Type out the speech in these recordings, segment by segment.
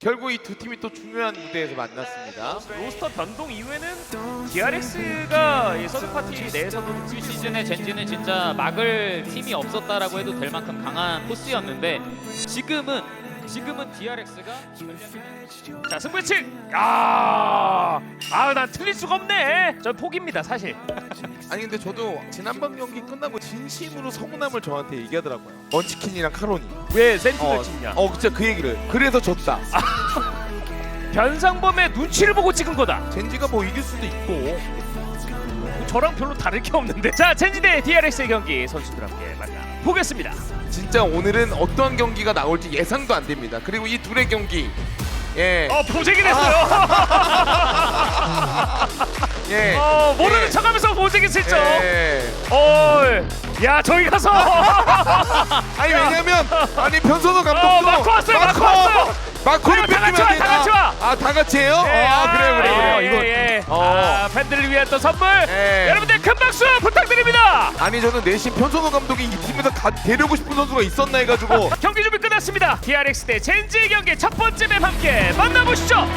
결국 이 두 팀이 또 중요한 무대에서 만났습니다. 로스터 변동 이후에는 DRX가 이 서드파티 내에서도 이 시즌에 젠지는 진짜 막을 팀이 없었다라고 해도 될 만큼 강한 코스였는데 지금은 DRX가 자 승부의칙! 난 틀릴 수가 없네! 전 포기입니다 사실. 아니 근데 저도 지난번 경기 끝나고 진심으로 서운함을 저한테 얘기하더라고요. 먼치킨이랑 카론이. 왜 센팅을 찍냐? 진짜 그 얘기를. 그래서 졌다. 변상범의 눈치를 보고 찍은 거다. 젠지가 뭐 이길 수도 있고. 저랑 별로 다를 게 없는데. 자 젠지 대 DRX의 경기 선수들 함께 만나보겠습니다. 진짜 오늘은 어떤 경기가 나올지 예상도 안 됩니다. 그리고 이 둘의 경기, 보재기 됐어요. 모르는 척하면서 보재기 실점. 야 저기 가서. 아니 왜냐면 변선호 감독도 마코 왔어요. 마코를 다 같이 와, 다 같이 와. 다 같이 해요? 그래요. 팬들을 위한 또 선물. 예. 여러분들 큰 박수 부탁드립니다. 아니 저는 내심 변선호 감독이 이 팀에서 데려오고 싶은 선수가 있었나 해가지고. 경기 준비 끝났습니다. DRX 대 젠지 경기 첫 번째 맵 함께 만나보시죠.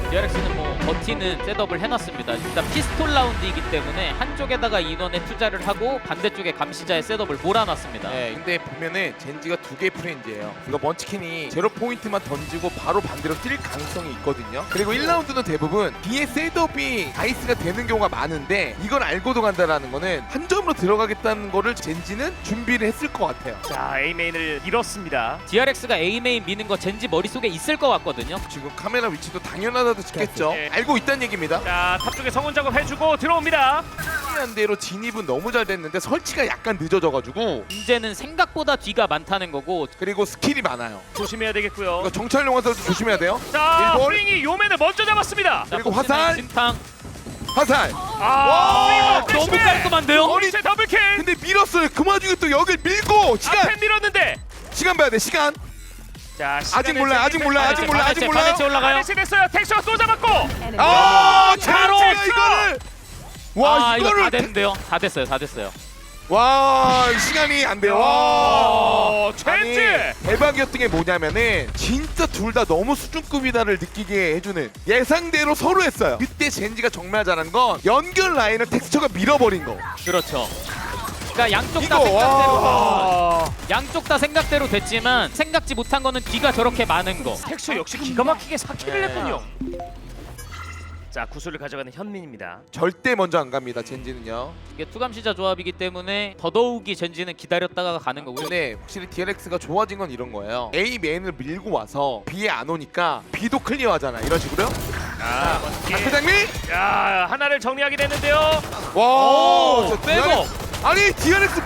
DRX는 뭐 버티는 셋업을 해놨습니다. 일단 피스톨 라운드이기 때문에 한쪽에다가 인원에 투자를 하고 반대쪽에 감시자의 셋업을 몰아놨습니다. 근데 보면은 젠지가 두 개의 프렌즈예요. 이거 먼치킨이 제로 포인트만 던지고 바로 반대로 뛸 가능성이 있거든요. 그리고 1라운드는 대부분 뒤에 셋업이 다이스가 되는 경우가 많은데 이걸 알고도 간다라는 거는 한 점으로 들어가겠다는 거를 젠지는 준비를 했을 것 같아요. 자 A메인을 잃었습니다. DRX가 A메인 미는 거 젠지 머릿속에 있을 것 같거든요. 지금 카메라 위치도 당연하다도 싶겠죠. 네. 알고 있다는 얘기입니다. 자 탑 쪽에 성운 작업 해주고 들어옵니다. 한 대로 진입은 너무 잘 됐는데 설치가 약간 늦어져가지고 문제는 생각보다 뒤가 많다는 거고 그리고 스킬이 많아요. 조심해야 되겠고요. 이거 정찰 용화설도 조심해야 돼요. 자 일본. 프링이 요맨을 먼저 잡았습니다. 자, 그리고 폭스는 화살! 진탕. 화살. 와 너무 깔끔한데요? 오리체 더블킬. 근데 밀었어요. 그 와중에 또 여길 밀고 앞에 밀었는데. 시간 봐야 돼. 시간. 자 아직 몰라요. 아직 몰라요. 반대체 올라가요. 반대체 됐어요. 텍스처가 또 잡았고. 바로 젠지가 이거를. 와 이거 다 이거를 됐는데요. 다 됐어요. 와 시간이 안 돼요. 와. 젠지. 아니, 대박이었던 게 뭐냐면은 진짜 둘 다 너무 수준급이다를 느끼게 해주는 예상대로 서로 했어요. 그때 젠지가 정말 잘한 건 연결 라인을 텍스처가 밀어버린 거. 그렇죠. 그러니까 양쪽 다 이거, 생각대로 와. 양쪽 다 생각대로 됐지만 생각지 못한 거는 뒤가 저렇게 많은 거. 텍스처 역시 기가 막히게 사킬을 했군요. 자 구슬을 가져가는 현민입니다. 절대 먼저 안 갑니다. 젠지는요. 이게 투감시자 조합이기 때문에 더더욱이 젠지는 기다렸다가 가는 거고요. 근데 확실히 DRX가 좋아진 건 이런 거예요. A 메인을 밀고 와서 B에 안 오니까 B도 클리어하잖아. 이런 식으로요. 장미. 야 하나를 정리하게 됐는데요. 와. 오, 빼고. 아니 DRX.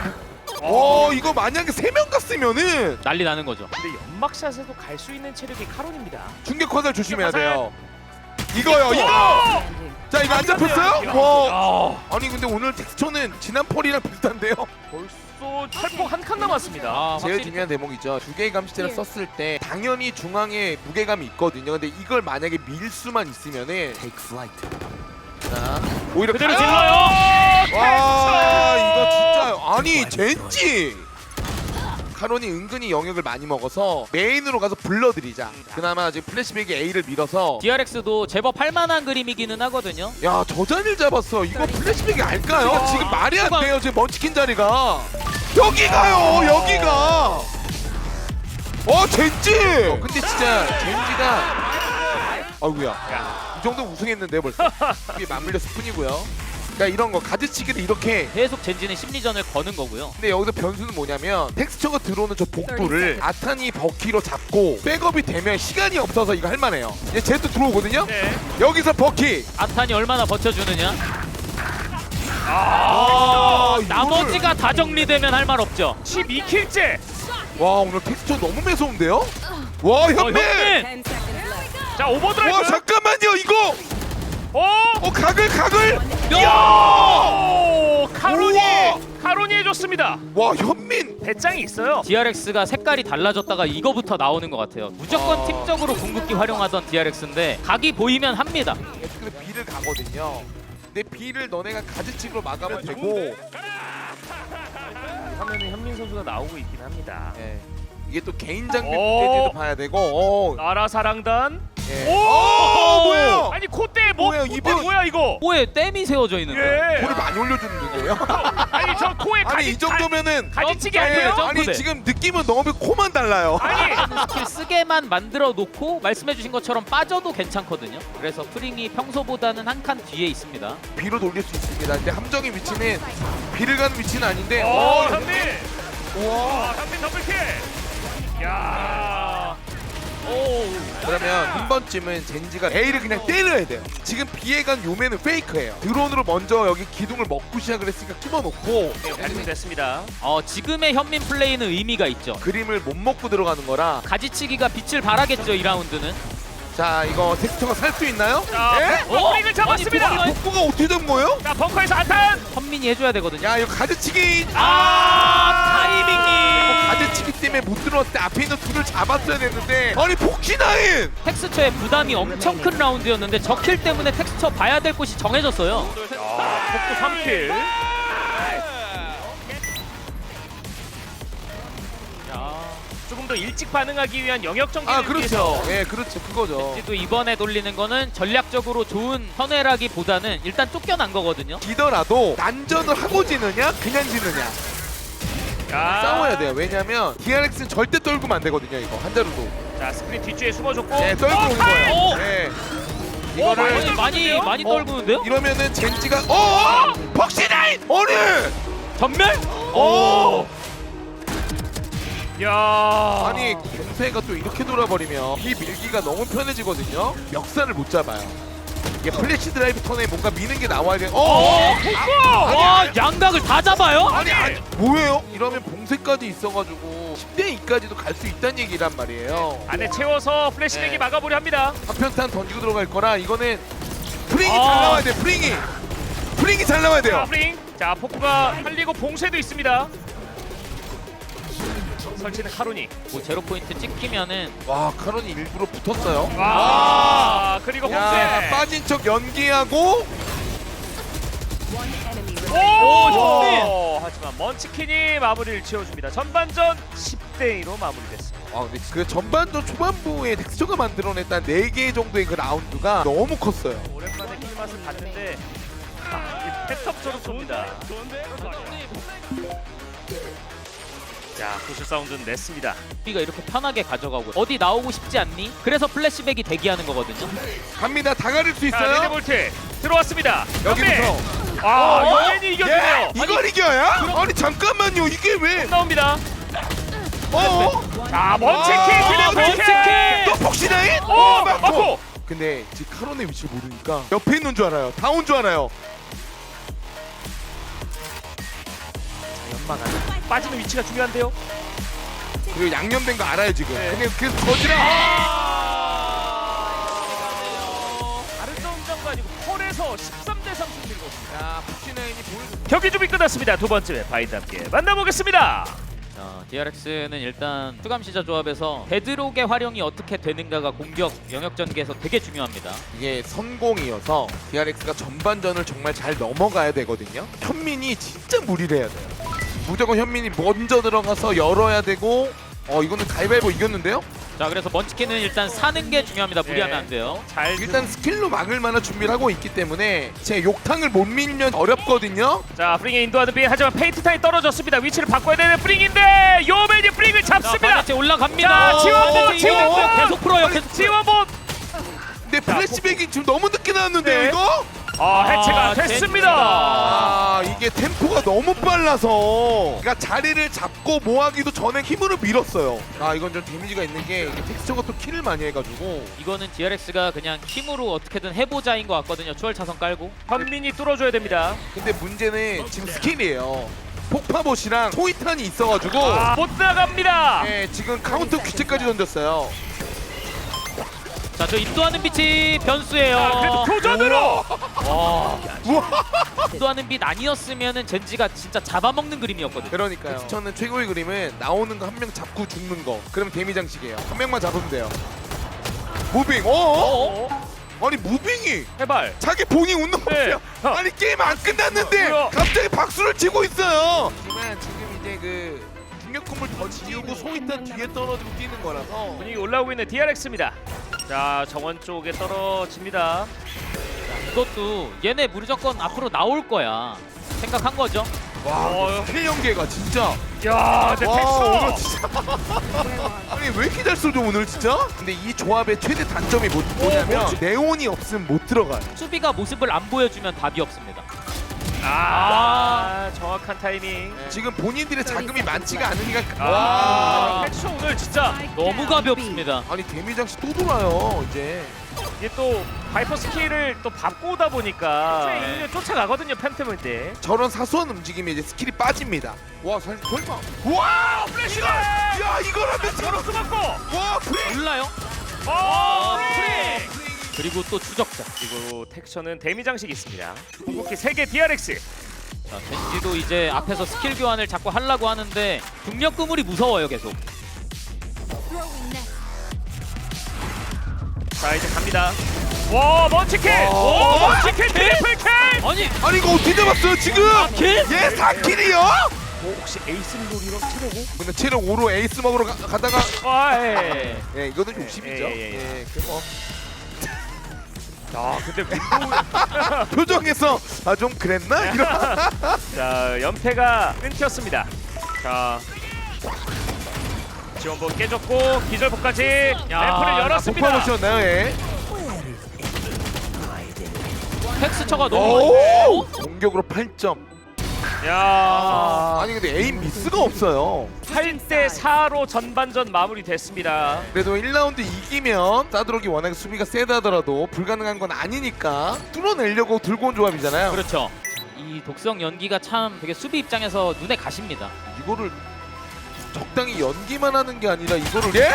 와 이거 만약에 3명 갔으면은 난리 나는 거죠. 근데 연막샷에도 갈 수 있는 체력이 카론입니다. 충격 화살 조심해야 화살. 돼요. 이거요. 이거. 자 이거 안 잡혔어요? 와. 야, 아니 근데 오늘 텍스처는 지난 펄이랑 비슷한데요? 벌써 탈폭 한 칸 남았습니다. 제일 확실히 중요한 대목이죠. 두 개의 감시체를 썼을 때 당연히 중앙에 무게감이 있거든요. 근데 이걸 만약에 밀 수만 있으면은 자 오히려 그대로 가요! 질러요. 와 이거 진짜 아니 젠지 카론이 은근히 영역을 많이 먹어서 메인으로 가서 불러들이자. 그나마 지금 플래시백이 A를 밀어서 DRX도 제법 할만한 그림이기는 하거든요. 야 저 자리를 잡았어. 이거 플래시백이 알까요? 지금 말이 안 돼요. 지금 먼치킨 자리가 여기가요. 여기가 젠지. 근데 진짜 젠지가 아이고야 이 정도 우승했는데 벌써 이게 맞물려 스푼이고요. 그러니까 이런 거 가지치기를 이렇게. 계속 젠지는 심리전을 거는 거고요. 근데 여기서 변수는 뭐냐면 텍스처가 들어오는 저 복도를 아탄이 버키로 잡고 백업이 되면 시간이 없어서 이거 할만해요. 이제 제트 들어오거든요. 네. 여기서 버키. 아탄이 얼마나 버텨주느냐. 이거를- 나머지가 다 정리되면 할 말 없죠. 12킬째. 와 오늘 텍스처 너무 매서운데요? 와 현민. 현민! 자 오버드라이브. 와 잠깐만요 이거. 각을. 오, 카론이 우와. 해줬습니다. 와 현민. 배짱이 있어요. DRX가 색깔이 달라졌다가 이거부터 나오는 것 같아요. 무조건 팀적으로 궁극기 활용하던 DRX인데 각이 보이면 합니다. 근데 B를 가거든요. 근데 B를 너네가 가지치기로 막으면 되고 화면에 현민 선수가 나오고 있긴 합니다. 예. 이게 또 개인 장비 오! 문제도 봐야 되고. 나라 사랑단. 예. 오! 뭐예요? 아니 콧대 뭐? 뭐예요, 콧대 이분? 뭐야 이거? 코에 댐이 세워져 있는데. 예. 볼을 많이 올려주는 누구예요? 아니 저 코에 아니 이 정도면은 가지치기 예, 아니에요? 점- 아니 점프대. 지금 느낌은 너무 코만 달라요. 아니 스킬 쓰게만 만들어 놓고 말씀해주신 것처럼 빠져도 괜찮거든요. 그래서 프링이 평소보다는 한 칸 뒤에 있습니다. 비로 돌릴 수 있습니다. 근데 함정의 위치는 비를 가는 위치는 아닌데. 현민. 우와. 현민 더블킬. 야. 오. 그러면 한 번쯤은 젠지가 A를 그냥 때려야 돼요. 지금 B에 간 요매는 페이크예요. 드론으로 먼저 여기 기둥을 먹고 시작을 했으니까 집어넣고 네, 발표됐습니다. 지금의 현민 플레이는 의미가 있죠. 그림을 못 먹고 들어가는 거라. 가지치기가 빛을 발하겠죠, 2라운드는. 자 이거 텍스처가 살 수 있나요? 자, 예? 링을 잡았습니다. 아니, 복구가 어떻게 된 거예요? 자, 벙커에서 안탄. 현민이 해줘야 되거든요. 야 이거 가드치기. 타이밍이! 가드치기 때문에 못 들어왔을 때 앞에 있는 둘을 잡았어야 됐는데. 아니 복시나인. 텍스처의 부담이 엄청 큰 라운드였는데 저 킬 때문에 텍스처 봐야 될 곳이 정해졌어요. 복구 3킬. 조금 더 일찍 반응하기 위한 영역 전개를 아 그렇죠. 예 그렇죠 그거죠. 또 이번에 돌리는 거는 전략적으로 좋은 선회라기보다는 일단 쫓겨난 거거든요. 지더라도 난전을 하고 지느냐 그냥 지느냐 싸워야 돼요. 왜냐면 DRX는 절대 떨구면 안 되거든요. 이거 한자루도. 자, 스크린 뒷줄에 숨어줬고. 네 떨고 오는 타임! 거예요. 네. 이거를 많이 떨구는데요? 이러면은 젠지가 벅시나인 어느 전멸? 오 야. 아니 공세가 또 이렇게 돌아버리면 이 밀기가 너무 편해지거든요. 멱살을 못 잡아요. 이게 플래시 드라이브 턴에 뭔가 미는 게 나와야 돼. 와, 양각을 다 잡아요? 아니 뭐예요? 이러면 봉쇄까지 있어가지고 10대 2까지도 갈 수 있다는 얘기란 말이에요. 안에 채워서 플래시백이 네. 막아보려 합니다. 파편탄 던지고 들어갈 거라 이거는 프링이 아. 잘 나와야 돼. 프링이 잘 나와야 자, 돼요. 프링. 자, 포크가 살리고 봉쇄도 있습니다. 설치는 카로니. 뭐 제로 포인트 찍히면은 와 카론이 일부러 붙었어요. 와, 그리고 야 봉쇄. 빠진 척 연기하고 오, 하지만 먼치킨이 마무리를 지어줍니다. 전반전 10대 2로 마무리됐습니다. 근데 그 전반전 초반부에 텍스처가 만들어냈던 4개 정도의 그 라운드가 너무 컸어요. 오랜만에 킬맛을 봤는데 이 패턴처럼 쏩니다. 자, 구슬 사운드는 냈습니다. 우리가 이렇게 편하게 가져가고 어디 나오고 싶지 않니? 그래서 플래시백이 대기하는 거거든요. 갑니다. 다 가릴 수 자, 있어요. 레드볼트 들어왔습니다. 여기부터. 아, 연예인이 이겼네요. 이걸 이겨야? 아니 잠깐만요. 이게 왜? 나옵니다. 자, 먼치킨 아, 그냥 또 복시나인? 오, 맞고. 근데 지금 카론의 위치를 모르니까 옆에 있는 줄 알아요. 다 온 줄 알아요. 연막 안에 빠지는 위치가 중요한데요. 그리고 양념된 거 알아요 지금. 네. 근데 그 거지랑 다른 점점도 아니고 펄에서 13대 3 승리를 거둡니다. 야 복시나인이 보여줬. 경기 준비 끝났습니다. 두 번째 바이드 함께 만나보겠습니다. 자, DRX는 일단 추감시자 조합에서 베드록의 활용이 어떻게 되는가가 공격 영역 전개에서 되게 중요합니다. 이게 선공이어서 DRX가 전반전을 정말 잘 넘어가야 되거든요. 현민이 진짜 무리를 해야 돼요. 무조건 현민이 먼저 들어가서 열어야 되고 이거는 가위바위보 이겼는데요? 자, 그래서 먼치킨은 일단 사는 게 중요합니다. 무리하면 안 돼요. 잘 일단 스킬로 막을 만한 준비를 하고 있기 때문에 제 욕탕을 못 밀면 어렵거든요. 자, 프링에 인도하는 비 하지만 페이트 타임 떨어졌습니다. 위치를 바꿔야 되는 프링인데 요맨이 프링을 잡습니다. 반대체 올라갑니다. 자, 지원본, 반대체 지원본. 계속 풀어요. 계속 지원본. 근데 플래시백이 지금 너무 늦게 나왔는데요 네. 이거? 해체가 젠지가. 됐습니다. 이게 템포가 너무 빨라서 그러니까 자리를 잡고 모하기도 전에 힘으로 밀었어요. 이건 좀 데미지가 있는 게 이게 텍스처가 또 킬을 많이 해가지고 이거는 DRX가 그냥 힘으로 어떻게든 해보자인 것 같거든요. 추월 차선 깔고. 현민이 뚫어줘야 됩니다. 근데 문제는 지금 스킬이에요. 폭파봇이랑 소이탄이 있어가지고 못 나갑니다. 지금 카운터 규칙까지 던졌어요. 자, 저 인도하는 빛이 변수예요. 그래도 교전으로. 우와. 인도하는 빛 아니었으면은 젠지가 진짜 잡아먹는 그림이었거든요. 그러니까요. 텍스처는 최고의 그림은 나오는 거 한 명 잡고 죽는 거. 그러면 데미 장식이에요. 한 명만 잡으면 돼요. 무빙. 아니 무빙이 해발. 자기 본인 웃는 네. 거예요. 아니 게임 안 끝났는데 뭐야? 갑자기 박수를 치고 있어요. 하지만 지금 이제 그 중력 건물 더 지우고 소위탄 뒤에 떨어지고 뛰는 거라서 분위기 올라오고 있는 DRX입니다. 자 정원 쪽에 떨어집니다. 이것도 얘네 무조건 앞으로 나올 거야 생각한 거죠. 와 스킬 연계가 진짜 야, 내 오늘 텍스처. 진짜 아니 왜 이렇게 잘 쏘죠 오늘 진짜? 근데 이 조합의 최대 단점이 뭐냐면 네온이 없으면 못 들어가요. 수비가 모습을 안 보여주면 답이 없습니다. 정확한 타이밍. 지금 본인들의 자금이 많지가 않으니까 아, 텍스처 오늘 진짜 너무 가볍습니다. 아니 데미장씨 또 돌아요 이제. 이게 또 바이퍼 스킬을 또 밟고 오다 보니까 네. 쫓아가거든요 팬텀일 때. 저런 사소한 움직임에 이제 스킬이 빠집니다. 와 설마 와 플래시가! 야 이거라면 저로 숨었고. 와 프레 몰라요? 프리! 그리고 또 추적자. 그리고 텍스처는 데미 장식이 있습니다. 궁극기 3개 DRX. 자, 젠지도 이제 앞에서 스킬 교환을 자꾸 하려고 하는데 중력 그물이 무서워요 계속. 자 이제 갑니다. 와 먼치킬! 와. 오 먼치킬 트리플 킬! 아니 아니 이거 어떻게 잡았어요 지금? 킬? 얘 4킬이요? 혹시 에이스 룰이로 치려고? 근데 체력 5로 에이스 먹으러 가다가 아 예. 예 이거는 욕심이죠. 예. 예, 그 뭐. 아 근데 윈도우 표정에서 아 좀 그랬나? 이런. 자 연패가 끊겼습니다. 자 지원본 깨졌고 기절복까지 램프를 열었습니다. 폭파 보셨나요? 예. 텍스처가 너무 오! 공격으로 8점. 야 아니 근데 에임 미스가 없어요. 8대 4로 전반전 마무리됐습니다. 그래도 1라운드 이기면 사드록이 워낙에 수비가 세다더라도 불가능한 건 아니니까 뚫어내려고 들고 온 조합이잖아요. 그렇죠. 이 독성 연기가 참 되게 수비 입장에서 눈에 가십니다. 이거를 적당히 연기만 하는 게 아니라 이거를 예?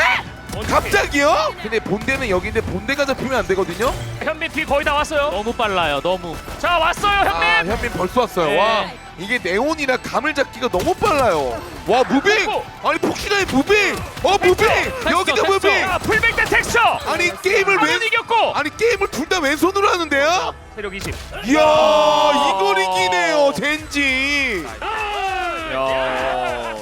갑자기요? 근데 본대는 여기인데 본대가 잡히면 안 되거든요? 현민 뒤 거의 다 왔어요. 너무 빨라요. 너무. 자 왔어요 현민. 아 현민 벌써 왔어요. 네. 와 이게 네온이라 감을 잡기가 너무 빨라요. 와 무빙! 아니 폭신하게 무빙! 무빙! 여기도 텍스처. 무빙! 자 풀백 대 텍스처. 아니 게임을 한번 이겼고. 아니 게임을 둘 다 왼손으로 하는데요? 세력 20. 이야 이걸 이기네요 젠지. 야.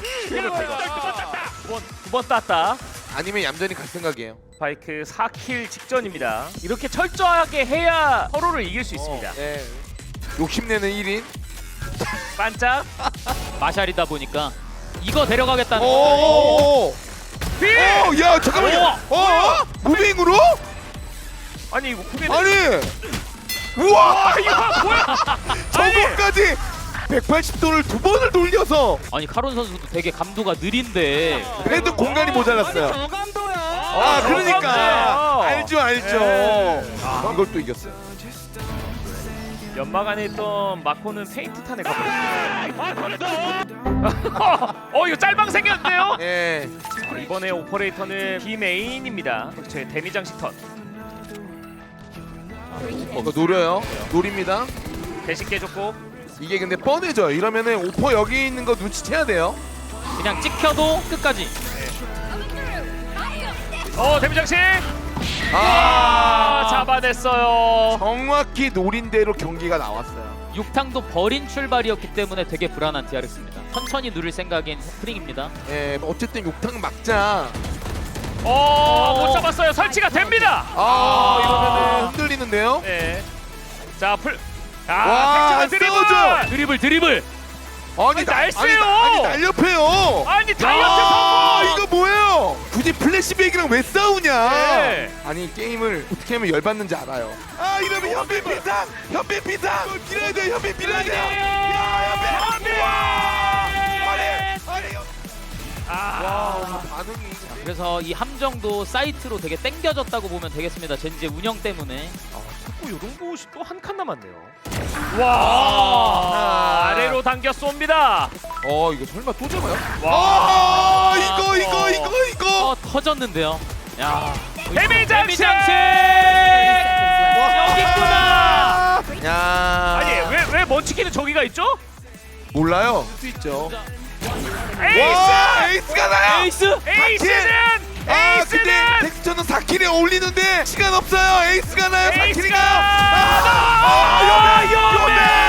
두번 땄다. 아니면 얌전히 갈 생각이에요. 바이크 4킬 직전입니다. 이렇게 철저하게 해야 서로를 이길 수 있습니다. 예. 욕심내는 1인. 반짝. 마샬이다 보니까 이거 데려가겠다는 거. 오. 비! 야 잠깐만요. 무빙으로? 아니 이거 그게 아니. 우와. 이거 뭐야? 저거까지 180도를 두 번을 돌려서 아니 카론 선수도 되게 감도가 느린데 그래도 공간이 모자랐어요. 저감도야. 아 그러니까 알죠. 예. 이걸 또 이겼어요. 연막 안에 있던 마코는 페인트 탄에 가버렸어요. 이거 짤방 생겼는데요? 예. 자, 이번에 오퍼레이터는 비메인입니다. 제 데미 장식 턴. 이거 노려요. 노립니다. 대신 깨졌고. 이게 근데 뻔해져요. 이러면은 오퍼 여기 있는 거 눈치채야 돼요. 그냥 찍혀도 끝까지. 데미 장식. 잡아냈어요. 정확히 노린 대로 경기가 나왔어요. 육탕도 버린 출발이었기 때문에 되게 불안한 DRX입니다. 천천히 누릴 생각인 프링입니다. 예, 어쨌든 욕탕 막자. 못 잡았어요. 설치가 됩니다. 이러면은 흔들리는데요. 네. 자, 와, 텍스처 세워줘. 드리블. 아니 날쌔요. 아니 날렵해요. 아니 야, 다이어트 이거 뭐예요? 굳이 플래시백이랑 왜 싸우냐? 네. 아니 게임을 어떻게 하면 열받는지 알아요. 이러면 현빈 비상 밀어야 돼. 현빈 밀어야 돼. 야 현빈. 와 오늘 반응이. 그래서 이 함정도 사이트로 되게 땡겨졌다고 보면 되겠습니다. 젠지의 운영 때문에. 자꾸 요동보시 또 한 칸 남았네요. 와 아래로 당겨 쏩니다. 이거 설마 또 잡아요? 와 이거. 터졌는데요. 야. 데미 장식. 여기 있구나. 야. 아니 왜 먼치킨은 저기가 있죠? 몰라요. 수 있죠. 에이스! 에이스가 나요. 에이스. 에이스는 근데 텍스처는 4킬에 어울리는데 시간 없어요. 에이스가 나요. 4킬이 에이스가 가요. 연맹!